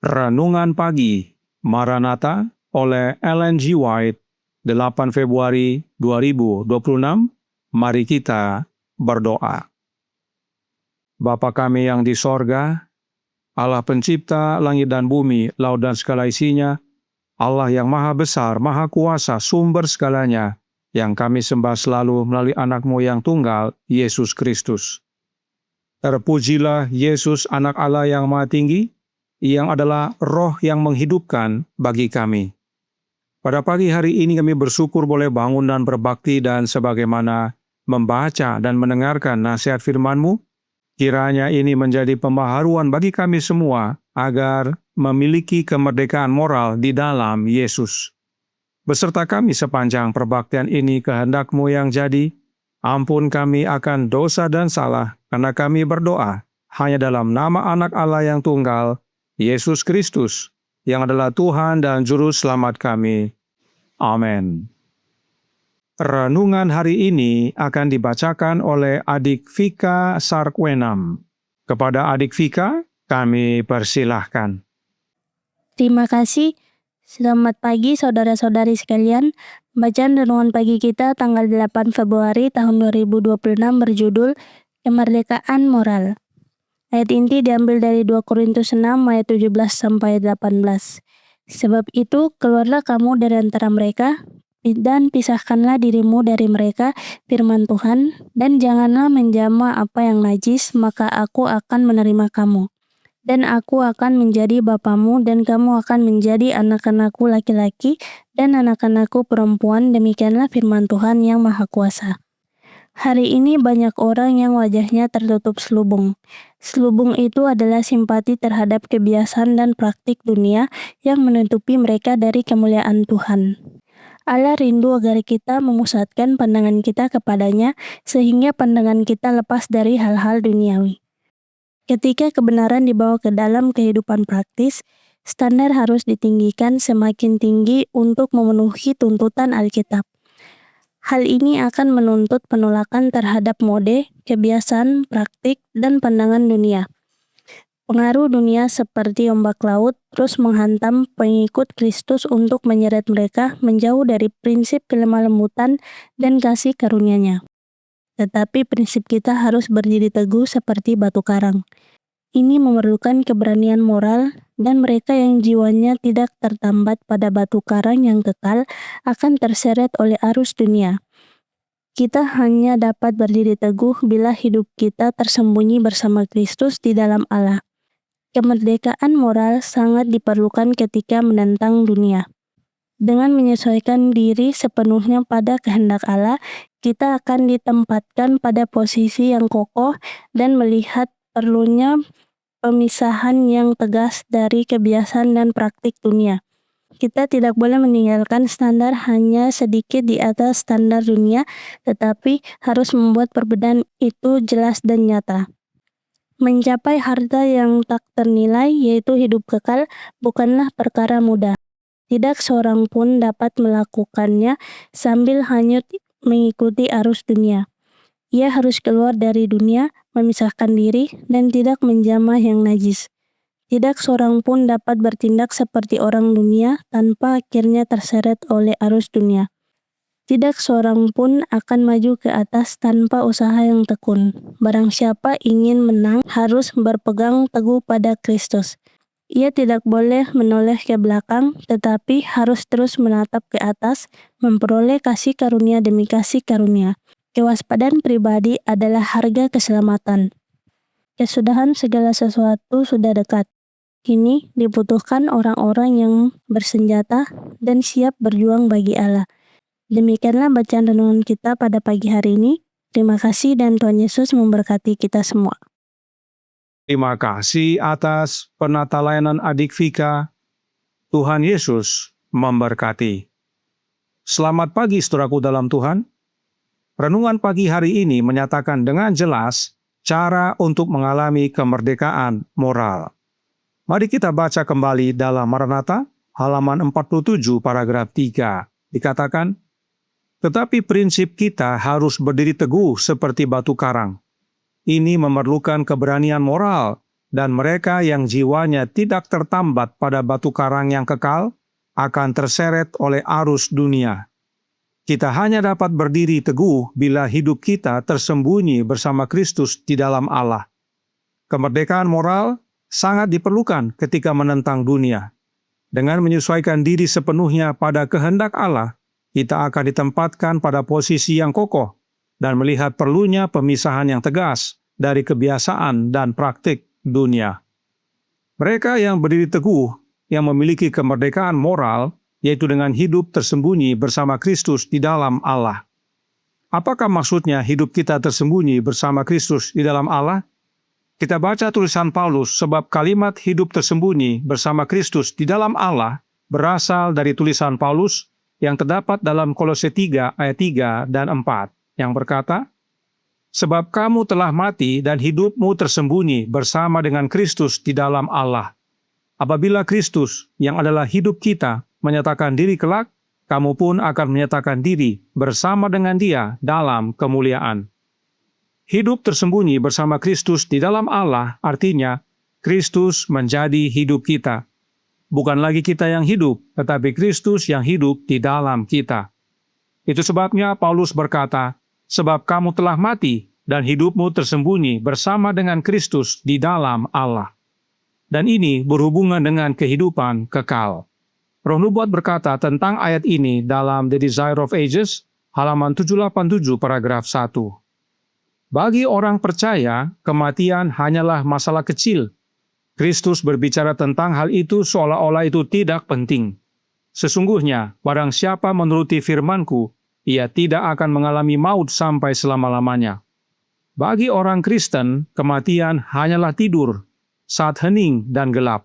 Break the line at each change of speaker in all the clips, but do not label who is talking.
Renungan Pagi Maranatha oleh Ellen G. White, 8 Februari 2026. Mari kita berdoa. Bapa kami yang di sorga, Allah pencipta langit dan bumi, laut dan segala isinya, Allah yang maha besar, maha kuasa, sumber segalanya, yang kami sembah selalu melalui anak-Mu yang tunggal, Yesus Kristus. Terpujilah Yesus, anak Allah yang maha tinggi, yang adalah roh yang menghidupkan bagi kami. Pada pagi hari ini kami bersyukur boleh bangun dan berbakti dan sebagaimana membaca dan mendengarkan nasihat firman-Mu, kiranya ini menjadi pembaharuan bagi kami semua agar memiliki kemerdekaan moral di dalam Yesus. Beserta kami sepanjang perbaktian ini kehendak-Mu yang jadi, ampun kami akan dosa dan salah, karena kami berdoa hanya dalam nama anak Allah yang tunggal, Yesus Kristus, yang adalah Tuhan dan Juru Selamat kami. Amin. Renungan hari ini akan dibacakan oleh Adik Vika Sarkwenam. Kepada Adik Vika, kami persilahkan.
Terima kasih. Selamat pagi saudara-saudari sekalian. Bacaan renungan pagi kita tanggal 8 Februari tahun 2026 berjudul Kemerdekaan Moral. Ayat inti diambil dari 2 Korintus 6 ayat 17-18. Sebab itu keluarlah kamu dari antara mereka, dan pisahkanlah dirimu dari mereka, firman Tuhan, dan janganlah menjamah apa yang najis, maka aku akan menerima kamu. Dan aku akan menjadi bapamu, dan kamu akan menjadi anak-anakku laki-laki, dan anak-anakku perempuan, demikianlah firman Tuhan yang Maha Kuasa. Hari ini banyak orang yang wajahnya tertutup selubung. Selubung itu adalah simpati terhadap kebiasaan dan praktik dunia yang menutupi mereka dari kemuliaan Tuhan. Allah rindu agar kita memusatkan pandangan kita kepadanya sehingga pandangan kita lepas dari hal-hal duniawi. Ketika kebenaran dibawa ke dalam kehidupan praktis, standar harus ditinggikan semakin tinggi untuk memenuhi tuntutan Alkitab. Hal ini akan menuntut penolakan terhadap mode, kebiasaan, praktik, dan pandangan dunia. Pengaruh dunia seperti ombak laut terus menghantam pengikut Kristus untuk menyeret mereka menjauh dari prinsip kelemah lembutan dan kasih karunia-Nya. Tetapi prinsip kita harus berdiri teguh seperti batu karang. Ini memerlukan keberanian moral, dan mereka yang jiwanya tidak tertambat pada batu karang yang kekal akan terseret oleh arus dunia. Kita hanya dapat berdiri teguh bila hidup kita tersembunyi bersama Kristus di dalam Allah. Kemerdekaan moral sangat diperlukan ketika menentang dunia. Dengan menyesuaikan diri sepenuhnya pada kehendak Allah, kita akan ditempatkan pada posisi yang kokoh dan melihat perlunya pemisahan yang tegas dari kebiasaan dan praktik dunia. Kita tidak boleh meninggalkan standar hanya sedikit di atas standar dunia, tetapi harus membuat perbedaan itu jelas dan nyata. Mencapai harta yang tak ternilai, yaitu hidup kekal, bukanlah perkara mudah. Tidak seorang pun dapat melakukannya sambil hanyut mengikuti arus dunia. Ia harus keluar dari dunia, memisahkan diri, dan tidak menjamah yang najis. Tidak seorang pun dapat bertindak seperti orang dunia tanpa akhirnya terseret oleh arus dunia. Tidak seorang pun akan maju ke atas tanpa usaha yang tekun. Barang siapa ingin menang harus berpegang teguh pada Kristus. Ia tidak boleh menoleh ke belakang, tetapi harus terus menatap ke atas, memperoleh kasih karunia demi kasih karunia. Kewaspadaan pribadi adalah harga keselamatan. Kesudahan segala sesuatu sudah dekat. Kini dibutuhkan orang-orang yang bersenjata dan siap berjuang bagi Allah. Demikianlah bacaan renungan kita pada pagi hari ini. Terima kasih dan Tuhan Yesus memberkati kita semua.
Terima kasih atas penata layanan Adik Vika. Tuhan Yesus memberkati. Selamat pagi saudaraku dalam Tuhan. Renungan pagi hari ini menyatakan dengan jelas cara untuk mengalami kemerdekaan moral. Mari kita baca kembali dalam Maranatha, halaman 47 paragraf 3. Dikatakan, tetapi prinsip kita harus berdiri teguh seperti batu karang. Ini memerlukan keberanian moral, dan mereka yang jiwanya tidak tertambat pada batu karang yang kekal akan terseret oleh arus dunia. Kita hanya dapat berdiri teguh bila hidup kita tersembunyi bersama Kristus di dalam Allah. Kemerdekaan moral sangat diperlukan ketika menentang dunia. Dengan menyesuaikan diri sepenuhnya pada kehendak Allah, kita akan ditempatkan pada posisi yang kokoh dan melihat perlunya pemisahan yang tegas dari kebiasaan dan praktik dunia. Mereka yang berdiri teguh, yang memiliki kemerdekaan moral, yaitu dengan hidup tersembunyi bersama Kristus di dalam Allah. Apakah maksudnya hidup kita tersembunyi bersama Kristus di dalam Allah? Kita baca tulisan Paulus, sebab kalimat hidup tersembunyi bersama Kristus di dalam Allah berasal dari tulisan Paulus yang terdapat dalam Kolose 3 ayat 3 dan 4 yang berkata, "Sebab kamu telah mati dan hidupmu tersembunyi bersama dengan Kristus di dalam Allah. Apabila Kristus yang adalah hidup kita menyatakan diri kelak, kamu pun akan menyatakan diri bersama dengan Dia dalam kemuliaan." Hidup tersembunyi bersama Kristus di dalam Allah artinya Kristus menjadi hidup kita. Bukan lagi kita yang hidup, tetapi Kristus yang hidup di dalam kita. Itu sebabnya Paulus berkata, "Sebab kamu telah mati dan hidupmu tersembunyi bersama dengan Kristus di dalam Allah." Dan ini berhubungan dengan kehidupan kekal. Roh Nubuat berkata tentang ayat ini dalam The Desire of Ages, halaman 787 paragraf 1. Bagi orang percaya, kematian hanyalah masalah kecil. Kristus berbicara tentang hal itu seolah-olah itu tidak penting. Sesungguhnya, barang siapa menuruti firman-Ku, ia tidak akan mengalami maut sampai selama-lamanya. Bagi orang Kristen, kematian hanyalah tidur, saat hening dan gelap.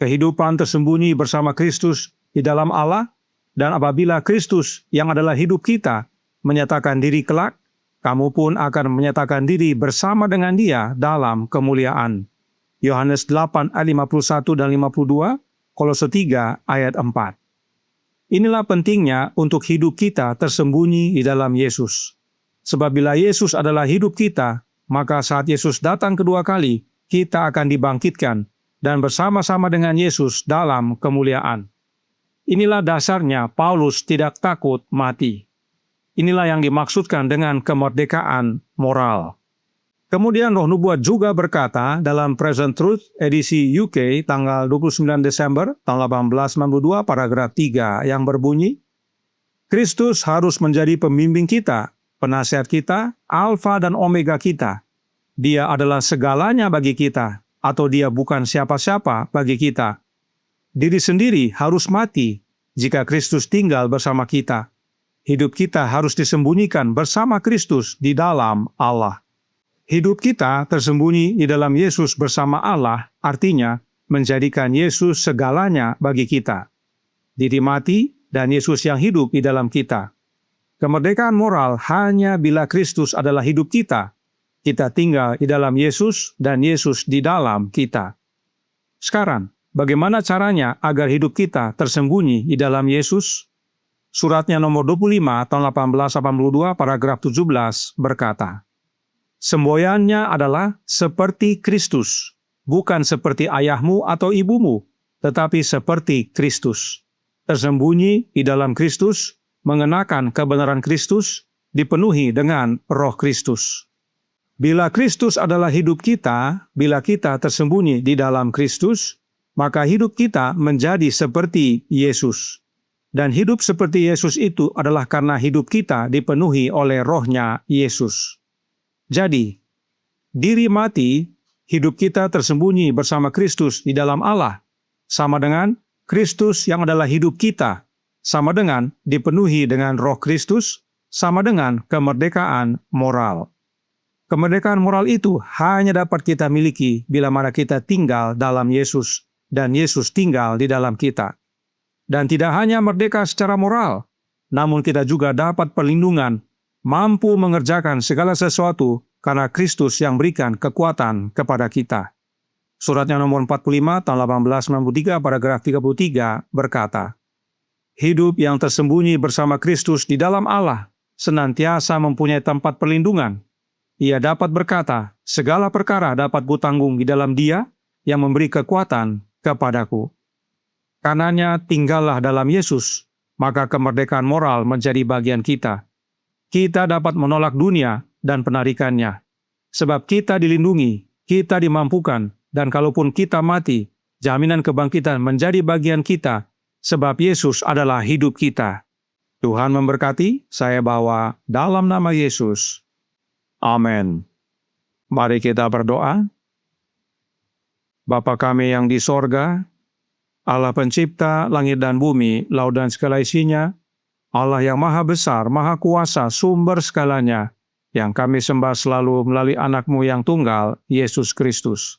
Kehidupan tersembunyi bersama Kristus di dalam Allah, dan apabila Kristus yang adalah hidup kita menyatakan diri kelak, kamu pun akan menyatakan diri bersama dengan Dia dalam kemuliaan. Yohanes 8 ayat 51 dan 52, Kolose 3 ayat 4. Inilah pentingnya untuk hidup kita tersembunyi di dalam Yesus. Sebab bila Yesus adalah hidup kita, maka saat Yesus datang kedua kali, kita akan dibangkitkan dan bersama-sama dengan Yesus dalam kemuliaan. Inilah dasarnya Paulus tidak takut mati. Inilah yang dimaksudkan dengan kemerdekaan moral. Kemudian Roh Nubuat juga berkata dalam Present Truth edisi UK tanggal 29 Desember tahun 1892 paragraf 3 yang berbunyi, "Kristus harus menjadi pembimbing kita, penasihat kita, alfa dan omega kita. Dia adalah segalanya bagi kita, atau Dia bukan siapa-siapa bagi kita. Diri sendiri harus mati jika Kristus tinggal bersama kita. Hidup kita harus disembunyikan bersama Kristus di dalam Allah." Hidup kita tersembunyi di dalam Yesus bersama Allah artinya menjadikan Yesus segalanya bagi kita. Diri mati dan Yesus yang hidup di dalam kita. Kemerdekaan moral hanya bila Kristus adalah hidup kita. Kita tinggal di dalam Yesus dan Yesus di dalam kita. Sekarang, bagaimana caranya agar hidup kita tersembunyi di dalam Yesus? Suratnya nomor 25 tahun 1882 paragraf 17 berkata, "Semboyannya adalah seperti Kristus, bukan seperti ayahmu atau ibumu, tetapi seperti Kristus. Tersembunyi di dalam Kristus, mengenakan kebenaran Kristus, dipenuhi dengan Roh Kristus." Bila Kristus adalah hidup kita, bila kita tersembunyi di dalam Kristus, maka hidup kita menjadi seperti Yesus. Dan hidup seperti Yesus itu adalah karena hidup kita dipenuhi oleh Roh-Nya Yesus. Jadi, diri mati, hidup kita tersembunyi bersama Kristus di dalam Allah, sama dengan Kristus yang adalah hidup kita, sama dengan dipenuhi dengan Roh Kristus, sama dengan kemerdekaan moral. Kemerdekaan moral itu hanya dapat kita miliki bila mana kita tinggal dalam Yesus, dan Yesus tinggal di dalam kita. Dan tidak hanya merdeka secara moral, namun kita juga dapat perlindungan, mampu mengerjakan segala sesuatu karena Kristus yang berikan kekuatan kepada kita. Suratnya nomor 45 tahun 1893 paragraf 33 berkata, "Hidup yang tersembunyi bersama Kristus di dalam Allah senantiasa mempunyai tempat perlindungan. ia dapat berkata, segala perkara dapat kutanggung di dalam Dia yang memberi kekuatan kepadaku. Karenanya tinggallah dalam Yesus, maka kemerdekaan moral menjadi bagian kita. Kita dapat menolak dunia dan penarikannya. Sebab kita dilindungi, kita dimampukan, dan kalaupun kita mati, jaminan kebangkitan menjadi bagian kita, sebab Yesus adalah hidup kita. Tuhan memberkati, saya bawa dalam nama Yesus. Amin. Mari kita berdoa. Bapa kami yang di sorga, Allah pencipta langit dan bumi, laut dan segala isinya, Allah yang maha besar, maha kuasa, sumber segalanya, yang kami sembah selalu melalui anak-Mu yang tunggal, Yesus Kristus.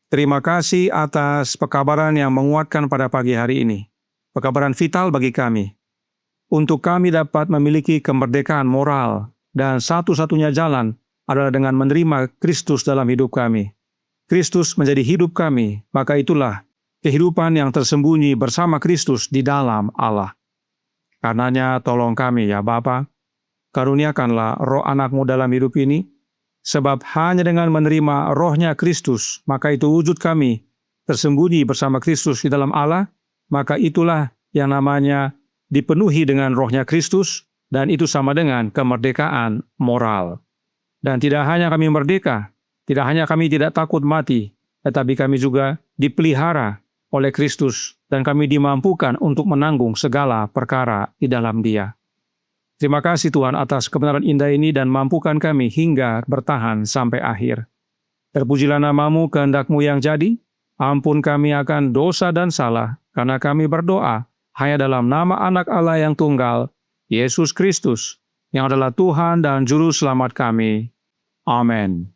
Terima kasih atas pekabaran yang menguatkan pada pagi hari ini. Pekabaran vital bagi kami. Untuk kami dapat memiliki kemerdekaan moral, dan satu-satunya jalan adalah dengan menerima Kristus dalam hidup kami. Kristus menjadi hidup kami, maka itulah kehidupan yang tersembunyi bersama Kristus di dalam Allah. Karenanya tolong kami ya Bapa, karuniakanlah roh anak-Mu dalam hidup ini, sebab hanya dengan menerima rohnya Kristus, maka itu wujud kami tersembunyi bersama Kristus di dalam Allah, maka itulah yang namanya dipenuhi dengan rohnya Kristus, dan itu sama dengan kemerdekaan moral. Dan tidak hanya kami merdeka, tidak hanya kami tidak takut mati, tetapi kami juga dipelihara oleh Kristus, dan kami dimampukan untuk menanggung segala perkara di dalam Dia. Terima kasih Tuhan atas kebenaran indah ini dan mampukan kami hingga bertahan sampai akhir. Terpujilah nama-Mu, kehendak-Mu yang jadi, ampun kami akan dosa dan salah, karena kami berdoa hanya dalam nama Anak Allah yang tunggal, Yesus Kristus, yang adalah Tuhan dan Juru Selamat kami. Amin.